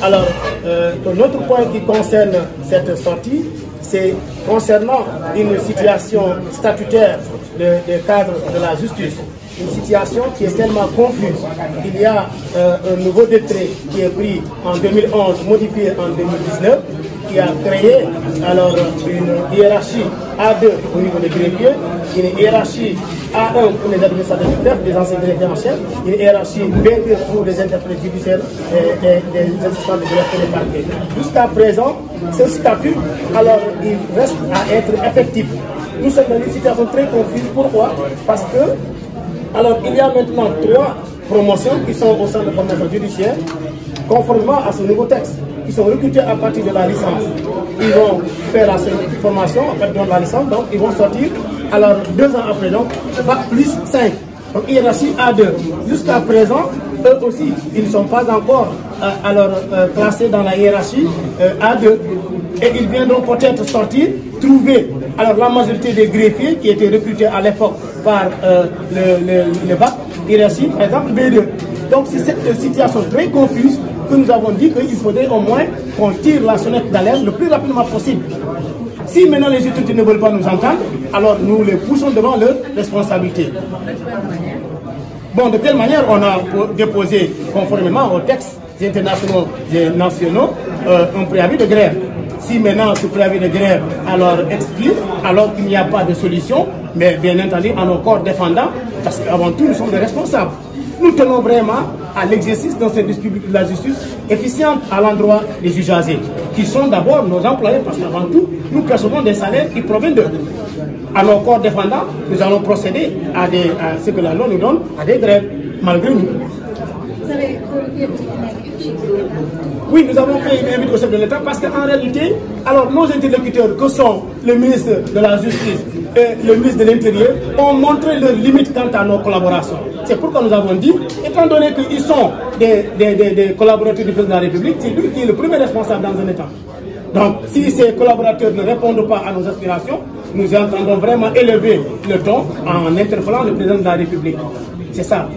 Alors, notre point qui concerne cette sortie, c'est concernant une situation statutaire des cadres de la justice. Une situation qui est tellement confuse. Il y a un nouveau décret qui est pris en 2011, modifié en 2019, qui a créé alors une hiérarchie A2 au niveau des greffiers, une hiérarchie A1 pour les administrateurs du chef, des anciens greffiers en chef, une hiérarchie B2 pour les interprètes judiciaires et des assistants de greffe des parquets. Jusqu'à présent, ce statut, alors, il reste à être effectif. Nous sommes dans une situation très confuse. Pourquoi? Parce que alors, il y a maintenant 3 promotions qui sont au sein de formation judiciaire, conformément à ce nouveau texte. Ils sont recrutés à partir de la licence. Ils vont faire la formation à partir de la licence, donc ils vont sortir, alors 2 ans après, donc, Bac plus 5. Donc, hiérarchie A2. Jusqu'à présent, eux aussi, ils ne sont pas encore classés dans la hiérarchie A2. Et ils viendront peut-être sortir, trouver alors la majorité des greffiers qui étaient recrutés à l'époque par le BAC, hiérarchie, par exemple B2. Donc c'est cette situation très confuse que nous avons dit qu'il faudrait au moins qu'on tire la sonnette d'alerte le plus rapidement possible. Si maintenant les autorités ne veulent pas nous entendre, alors nous les poussons devant leurs responsabilités. Bon, de quelle manière on a déposé, conformément aux textes internationaux et nationaux, un préavis de grève. Si maintenant ce préavis de grève alors exclut, alors qu'il n'y a pas de solution, mais bien entendu à nos corps défendants, parce qu'avant tout nous sommes des responsables. Nous tenons vraiment à l'exercice d'un service public de la justice efficient à l'endroit des usagers, qui sont d'abord nos employés, parce qu'avant tout, nous percevons des salaires qui proviennent d'eux. À nos corps défendants, nous allons procéder à ce que la loi nous donne, à des grèves, malgré nous. Vous avez fait une chef de l'État? Oui, nous avons fait une invite au chef de l'État parce qu'en réalité, alors nos interlocuteurs, que sont le ministre de la Justice et le ministre de l'Intérieur, ont montré leurs limites quant à nos collaborations. C'est pourquoi nous avons dit, étant donné qu'ils sont des collaborateurs du président de la République, c'est lui qui est le premier responsable dans un État. Donc, si ces collaborateurs ne répondent pas à nos aspirations, nous entendons vraiment élever le ton en interpellant le président de la République. C'est ça.